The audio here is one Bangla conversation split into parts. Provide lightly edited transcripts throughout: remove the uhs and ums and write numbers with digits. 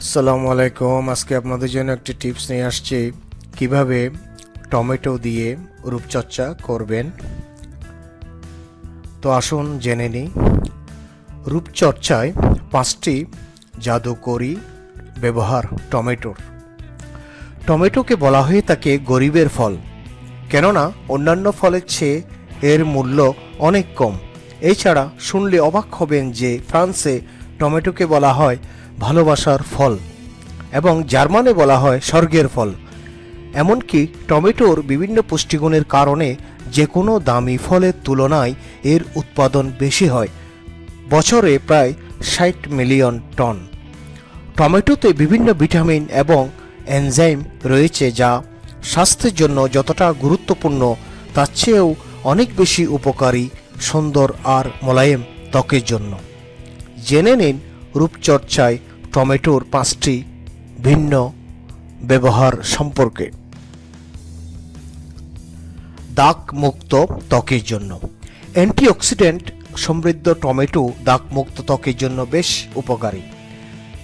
আসসালামু আলাইকুম। আজকে আপনাদের জন্য একটি টিপস নিয়ে আসছি কিভাবে টমেটো দিয়ে রূপচর্চা করবেন। তো আসুন জেনে নিই। রূপচর্চায় 5টি জাদুকরি ব্যবহার টমেটোকে বলা হয়ে থাকে গরিবের ফল, কেননা অন্যান্য ফলের চেয়ে এর মূল্য অনেক কম। এছাড়া শুনলে অবাক হবেন যে ফ্রান্সে টমেটোকে বলা হয় ভালোবাসার ফল এবং জার্মানে বলা হয় স্বর্গের ফল। এমনকি টমেটোর বিভিন্ন পুষ্টিগুণের কারণে যে কোনো দামি ফলের তুলনায় এর উৎপাদন বেশি হয়, বছরে প্রায় 60 মিলিয়ন টন। টমেটোতে বিভিন্ন ভিটামিন এবং এনজাইম রয়েছে যা স্বাস্থ্যের জন্য যতটা গুরুত্বপূর্ণ তার চেয়েও অনেক বেশি উপকারী সুন্দর আর মোলায়েম ত্বকের জন্য। জেনে নিন রূপচর্চায় টমেটোর 5টি ভিন্ন ব্যবহার সম্পর্কে। দাগমুক্ত ত্বকের জন্য অ্যান্টিঅক্সিডেন্ট সমৃদ্ধ টমেটো দাগমুক্ত ত্বকের জন্য বেশ উপকারী।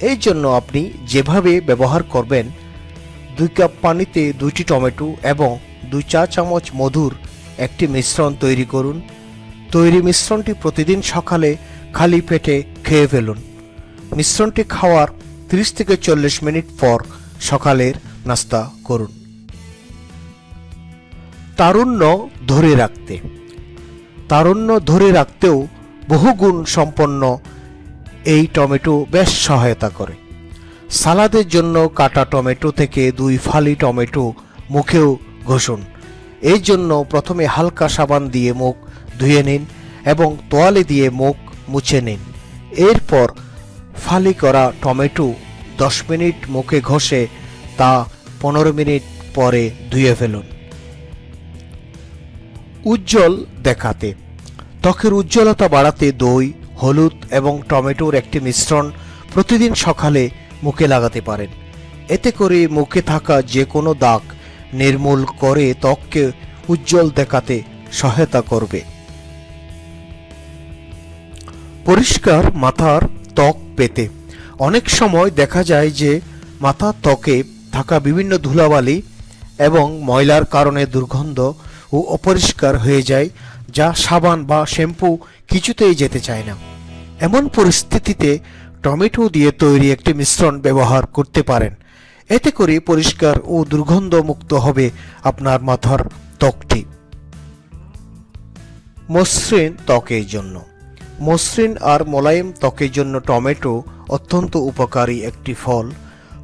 এই জন্য আপনি যেভাবে ব্যবহার করবেন, 2 কাপ পানিতে 2টি টমেটো এবং 2 চা চামচ মধুর একটি মিশ্রণ তৈরি করুন। তৈরি মিশ্রণটি প্রতিদিন সকালে খালি পেটে খেয়ে ফেলুন। মিশ্রণটি খাওয়ার 30 থেকে 40 মিনিট পর সকালের নাস্তা করুন। তারুণ্য ধরে রাখতেও বহুগুণ সম্পন্ন এই টমেটো বেশ সহায়তা করে। সালাদের জন্য কাটা টমেটো থেকে 2 ফালি টমেটো মুখেও ঘষুন। এই জন্য প্রথমে হালকা সাবান দিয়ে মুখ ধুয়ে নিন এবং তোয়ালে দিয়ে মুখ মুছে নিন। এরপর ফালি করা টমেটো 10 মিনিট মুখে ঘষে তা 15 মিনিট পরে ধুয়ে ফেলুন। উজ্জ্বল দেখাতে ত্বকের উজ্জ্বলতা বাড়াতে দই, হলুদ এবং টমেটোর একটি মিশ্রণ প্রতিদিন সকালে মুখে লাগাতে পারেন। এতে করে মুখে থাকা যে কোনো দাগ নির্মূল করে ত্বককে উজ্জ্বল দেখাতে সহায়তা করবে। পরিষ্কার মাথার ত্বক পেতে অনেক সময় দেখা যায় যে মাথার ত্বকে থাকা বিভিন্ন ধুলাবালি এবং ময়লার কারণে দুর্গন্ধ ও অপরিষ্কার হয়ে যায়, যা সাবান বা শ্যাম্পু কিছুতেই যেতে চায় না। এমন পরিস্থিতিতে টমেটো দিয়ে তৈরি একটি মিশ্রণ ব্যবহার করতে পারেন। এতে করে পরিষ্কার ও দুর্গন্ধ মুক্ত হবে আপনার মাথার ত্বকটি। মসৃণ ত্বকের জন্য মসৃণ আর মোলায়েম ত্বকের জন্য টমেটো অত্যন্ত উপকারী একটি ফল।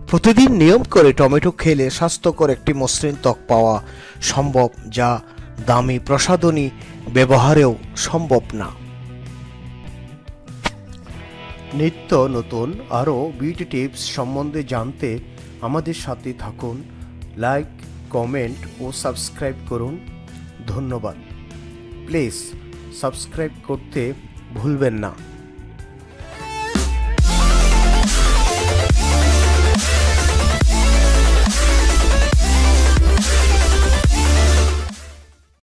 প্রতিদিন নিয়ম করে টমেটো খেলে স্বাস্থ্যকর একটি মসৃণ ত্বক পাওয়া সম্ভব, যা দামি প্রসাধনী ব্যবহারেও সম্ভব না। নিত্য নতুন আরও বিউটি টিপস সম্বন্ধে জানতে আমাদের সাথে থাকুন। লাইক, কমেন্ট ও সাবস্ক্রাইব করুন। ধন্যবাদ। প্লিজ সাবস্ক্রাইব করতে ভুলবেন না।